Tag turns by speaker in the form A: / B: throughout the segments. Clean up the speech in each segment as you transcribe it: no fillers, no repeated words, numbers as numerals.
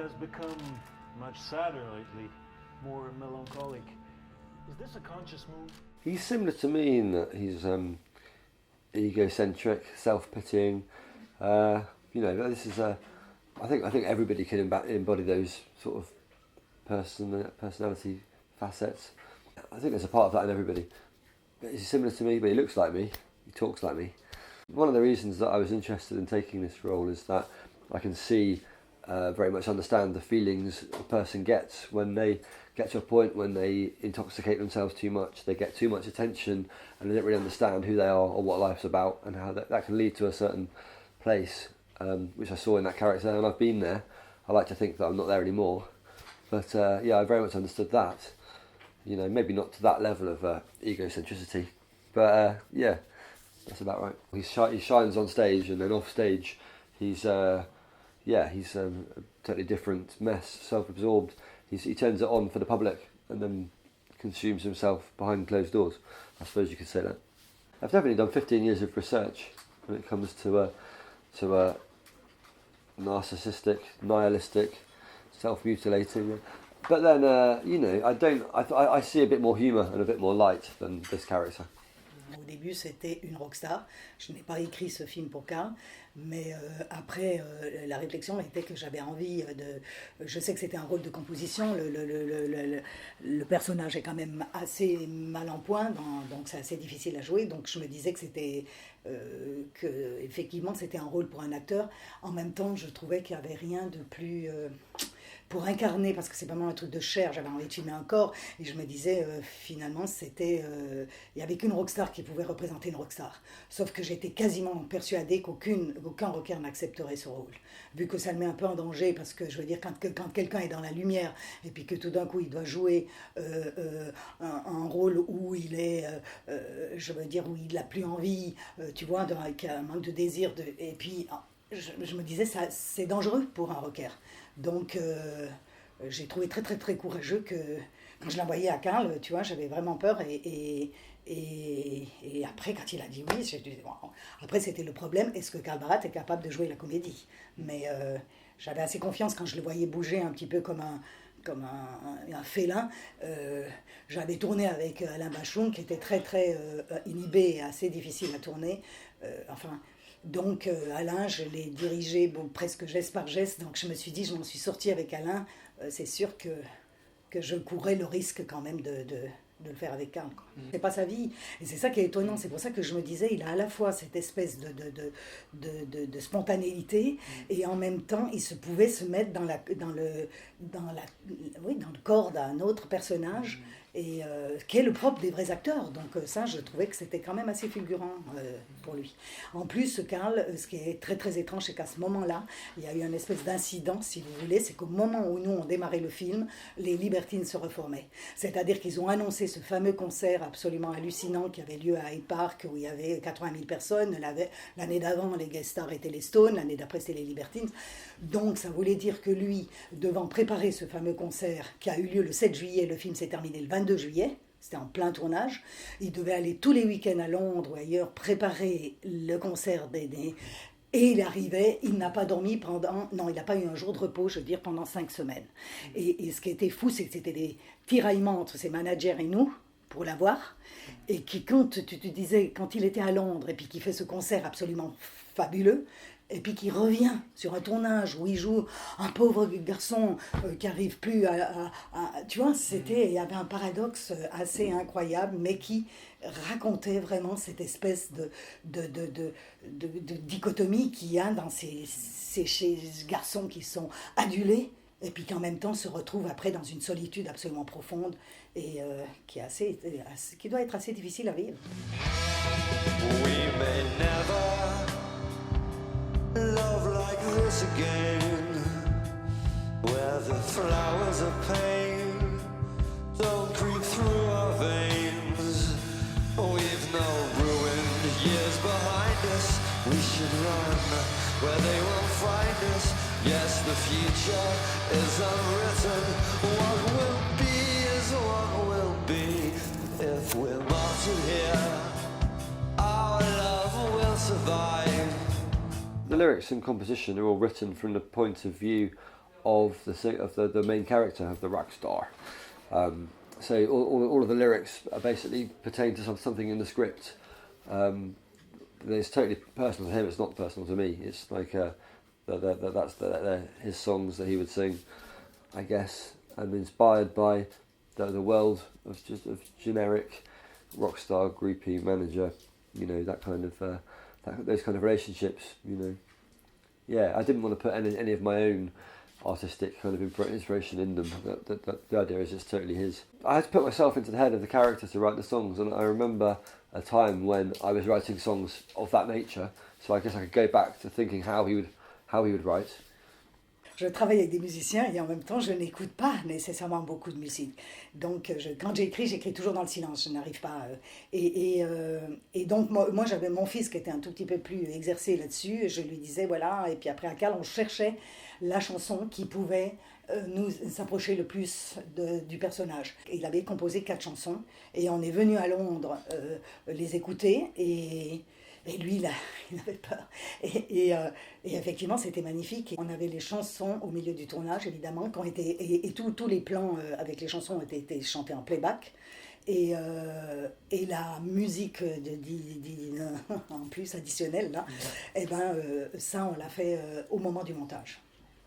A: has become much sadder lately, more melancholic. Is this a conscious move?
B: He's similar to me in that he's egocentric, self-pitying. This is I think everybody can embody those sort of personality facets. I think there's a part of that in everybody. But he's similar to me, but he looks like me. He talks like me. One of the reasons that I was interested in taking this role is that I can see, very much understand the feelings a person gets when they get to a point when they intoxicate themselves too much, they get too much attention and they don't really understand who they are or what life's about, and how that can lead to a certain place, which I saw in that character, and I've been there. I like to think that I'm not there anymore, but I very much understood that. Maybe not to that level of egocentricity, but that's about right. He shines on stage, and then off stage he's a totally different mess, self-absorbed. He turns it on for the public and then consumes himself behind closed doors. I suppose you could say that. I've definitely done 15 years of research when it comes to a narcissistic, nihilistic, self-mutilating. But then, I see a bit more humour and a bit more light than this character.
C: Au début, c'était une rockstar. Je n'ai pas écrit ce film pour Carl, mais après, la réflexion était que j'avais envie de... Je sais que c'était un rôle de composition. Le personnage est quand même assez mal en point, donc c'est assez difficile à jouer. Donc je me disais que c'était... effectivement, c'était un rôle pour un acteur. En même temps, je trouvais qu'il n'y avait rien de plus... pour incarner, parce que c'est vraiment un truc de chair, j'avais envie de filmer un corps, et je me disais, finalement, il n'y avait qu'une rockstar qui pouvait représenter une rockstar. Sauf que j'étais quasiment persuadée qu'aucun rocker n'accepterait ce rôle, vu que ça le met un peu en danger, parce que, je veux dire, quand quelqu'un est dans la lumière, et puis que tout d'un coup, il doit jouer un rôle où il est, où il n'a plus envie, tu vois, avec un manque de désir, et puis... Je me disais, c'est dangereux pour un rocker. Donc, j'ai trouvé très, très, très courageux que, quand je l'envoyais à Carl, tu vois, j'avais vraiment peur. Et après, quand il a dit oui, j'ai dit, bon. Après, c'était le problème, est-ce que Carl Barät est capable de jouer la comédie? Mais j'avais assez confiance quand je le voyais bouger un petit peu comme un félin. J'avais tourné avec Alain Bachung, qui était très, très inhibé et assez difficile à tourner. Donc Alain, je l'ai dirigé presque geste par geste, donc je me suis dit, je m'en suis sortie avec Alain, c'est sûr que je courais le risque quand même de le faire avec Carl. C'est pas sa vie, et c'est ça qui est étonnant, c'est pour ça que je me disais, il a à la fois cette espèce de spontanéité, et en même temps, il se pouvait se mettre dans le corps d'un autre personnage, et qui est le propre des vrais acteurs. Donc ça, je trouvais que c'était quand même assez fulgurant pour lui. En plus, Carl, ce qui est très très étrange, c'est qu'à ce moment-là, il y a eu une espèce d'incident, si vous voulez, c'est qu'au moment où nous on démarrait le film, les Libertines se reformaient. C'est-à-dire qu'ils ont annoncé ce fameux concert absolument hallucinant qui avait lieu à Hyde Park, où il y avait 80 000 personnes. L'année d'avant, les guest stars étaient les Stones, l'année d'après, c'était les Libertines. Donc ça voulait dire que lui, devant préparer ce fameux concert qui a eu lieu le 7 juillet, le film s'est terminé le 22 juillet, c'était en plein tournage, il devait aller tous les week-ends à Londres ou ailleurs préparer le concert et il arrivait, il n'a pas dormi il n'a pas eu un jour de repos, je veux dire, pendant 5 semaines. Et ce qui était fou, c'est que c'était des tiraillements entre ses managers et nous, pour l'avoir, et qui, quand tu te disais, quand il était à Londres, et puis qu'il fait ce concert absolument fabuleux, et puis qui revient sur un tournage où il joue un pauvre garçon qui n'arrive plus tu vois, il y avait un paradoxe assez incroyable, mais qui racontait vraiment cette espèce de dichotomie qu'il y a dans ces garçons qui sont adulés, et puis qui en même temps se retrouvent après dans une solitude absolument profonde, et qui doit être assez difficile à vivre.
D: Love like this again, where the flowers of pain don't creep through our veins. We've no ruined years behind us, we should run where they will find us. Yes, the future is unwritten, what will be is what will be. If we're martyred here, our love will survive.
B: The lyrics and composition are all written from the point of view of the main character, of the rock star. So all of the lyrics are basically pertain to something in the script. It's totally personal to him. It's not personal to me. It's like that's his songs that he would sing, I guess, and inspired by the world of generic rock star, groupie, manager, that kind of those kind of relationships. Yeah, I didn't want to put any of my own artistic kind of inspiration in them. The idea is it's totally his. I had to put myself into the head of the character to write the songs, and I remember a time when I was writing songs of that nature, so I guess I could go back to thinking how he would write.
C: Je travaille avec des musiciens et en même temps je n'écoute pas nécessairement beaucoup de musique. Donc quand j'écris toujours dans le silence, je n'arrive pas. Et donc moi j'avais mon fils qui était un tout petit peu plus exercé là-dessus, et je lui disais voilà, et puis après à Carl on cherchait la chanson qui pouvait nous s'approcher le plus du personnage. Et il avait composé 4 chansons et on est venu à Londres les écouter et lui, il avait peur. Et effectivement, c'était magnifique. On avait les chansons au milieu du tournage, évidemment, et tous les plans avec les chansons ont été chantés en playback. Et la musique en plus additionnelle, là, ça, on l'a fait au moment du montage.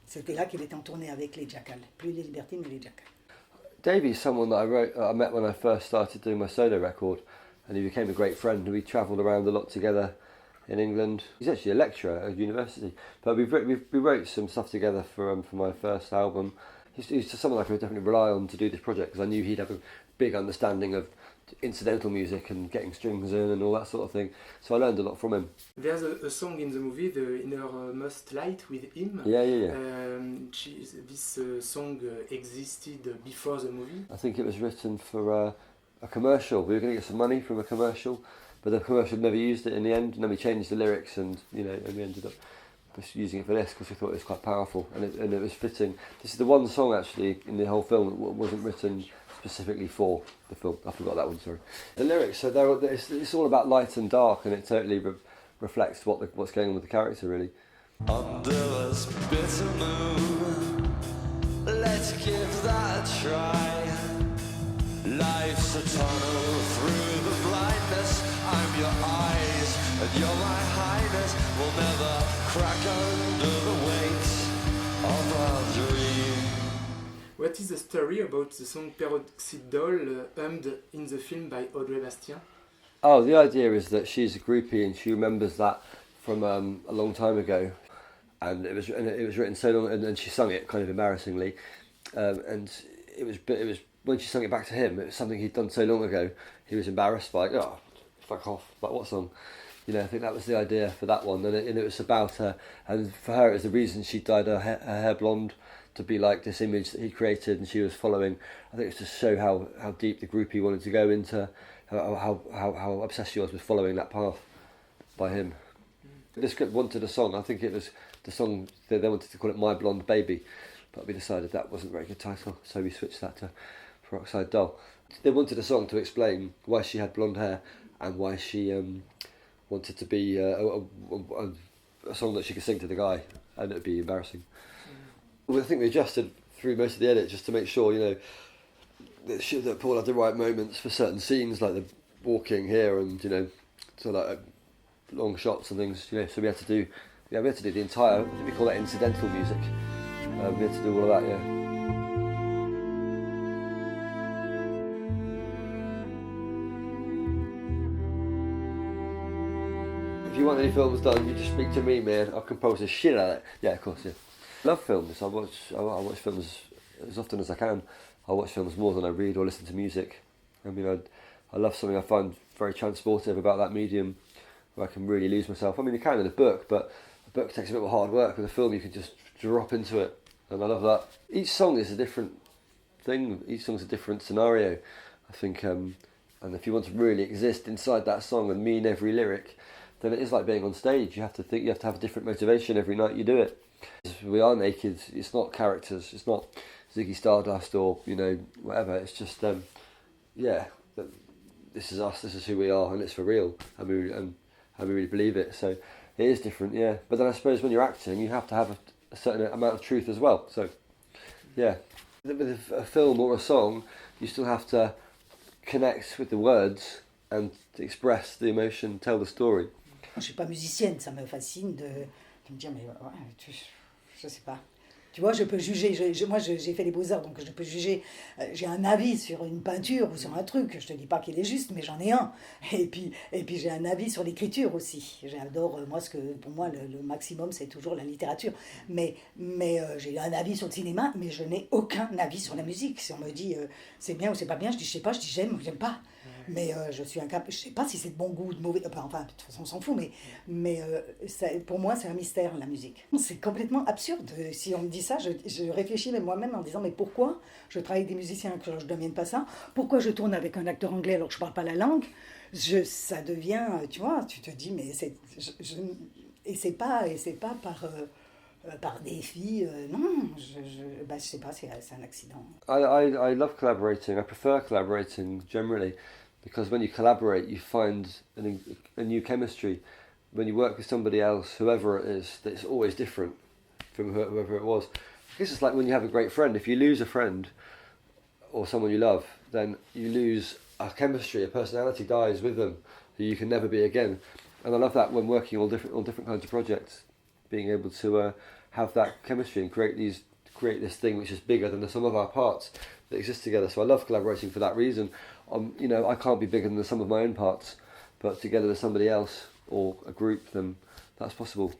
C: C'était là qu'il était en tournée avec les Jackals, plus les Libertines, mais les Jackals.
B: Davey's someone that I met when I first started doing my solo record. And he became a great friend. We travelled around a lot together in England. He's actually a lecturer at university, but we wrote some stuff together for my first album. He's just someone I could definitely rely on to do this project, because I knew he'd have a big understanding of incidental music and getting strings in and all that sort of thing. So I learned a lot from him.
E: There's a song in the movie, The Innermost Light, with him.
B: Yeah.
E: This song existed before the movie.
B: I think it was written for a commercial. We were going to get some money from a commercial, but the commercial never used it in the end, and then we changed the lyrics, and we ended up just using it for this because we thought it was quite powerful, and it was fitting. This is the one song actually in the whole film that wasn't written specifically for the film. I forgot that one, sorry. The lyrics, so it's all about light and dark, and it totally reflects what's going on with the character, really.
D: Under this bitter moon, let's give that a try. Life's a tunnel through the blindness. I'm your eyes and you're my highness. We'll never crack under the weight of our dream.
E: What is the story about the song Peroxide Doll hummed in the film by Audrey Bastien?
B: Oh, the idea is that she's a groupie and she remembers that from a long time ago, and it was written so long, and she sung it kind of embarrassingly, and it was when she sung it back to him, it was something he'd done so long ago. He was embarrassed, like, oh, fuck off, like what song? I think that was the idea for that one, and it was about her, and for her it was the reason she dyed her hair blonde, to be like this image that he created, and she was following. I think it's to show how deep the groupie wanted to go into, how obsessed she was with following that path by him. The script wanted a song. I think it was the song they wanted to call it My Blonde Baby, but we decided that wasn't a very good title, so we switched that to Peroxide Doll. They wanted a song to explain why she had blonde hair and why she wanted to be a song that she could sing to the guy, and it would be embarrassing. Well, I think we adjusted through most of the edit just to make sure, that Paul had the right moments for certain scenes, like the walking here and so like long shots and things. So we had to do the entire, we call that incidental music. We had to do all of that, yeah. If you want any films done, you just speak to me, man. I'll compose the shit out of it. Yeah, of course, yeah. I love films. I watch films as often as I can. I watch films more than I read or listen to music. I mean, I love something I find very transportive about that medium, where I can really lose myself. I mean, you can in a book, but a book takes a bit more hard work. With a film, you can just drop into it, and I love that. Each song is a different thing. Each song's a different scenario, I think. And if you want to really exist inside that song and mean every lyric, then it is like being on stage. You have to think. You have to have a different motivation every night you do it. We are naked. It's not characters. It's not Ziggy Stardust or whatever. It's just this is us. This is who we are, and it's for real. And we really believe it. So it is different, yeah. But then I suppose when you're acting, you have to have a certain amount of truth as well. So Yeah. With a film or a song, you still have to connect with the words and express the emotion, tell the story.
C: Je suis pas musicienne, ça me fascine de me dire, mais ouais, je sais pas. Tu vois, je peux juger, moi j'ai fait les beaux-arts, donc je peux juger, j'ai un avis sur une peinture ou sur un truc, je te dis pas qu'il est juste, mais j'en ai un. Et puis j'ai un avis sur l'écriture aussi. J'adore, moi, pour moi, le maximum, c'est toujours la littérature. Mais j'ai un avis sur le cinéma, mais je n'ai aucun avis sur la musique. Si on me dit c'est bien ou c'est pas bien, je dis je sais pas, je dis j'aime ou j'aime pas. Mais je suis incapable, je sais pas si c'est de bon goût ou de mauvais, enfin de toute façon on s'en fout, mais pour moi c'est un mystère la musique. C'est complètement absurde, si on me dit ça, je réfléchis même moi-même en me disant mais pourquoi je travaille avec des musiciens que je ne domine pas ça, pourquoi je tourne avec un acteur anglais alors que je parle pas la langue, ça devient, tu vois, tu te dis mais et c'est pas par défi, non, je sais pas, c'est un accident.
B: I love collaborating. I prefer collaborating generally because when you collaborate, you find a new chemistry. When you work with somebody else, whoever it is, it's always different from whoever it was. I guess it's like when you have a great friend. If you lose a friend or someone you love, then you lose a chemistry, a personality dies with them that you can never be again. And I love that when working on different kinds of projects, being able to have that chemistry and create this thing which is bigger than the sum of our parts that exist together. So I love collaborating for that reason. I can't be bigger than the sum of my own parts, but together with somebody else or a group, then that's possible.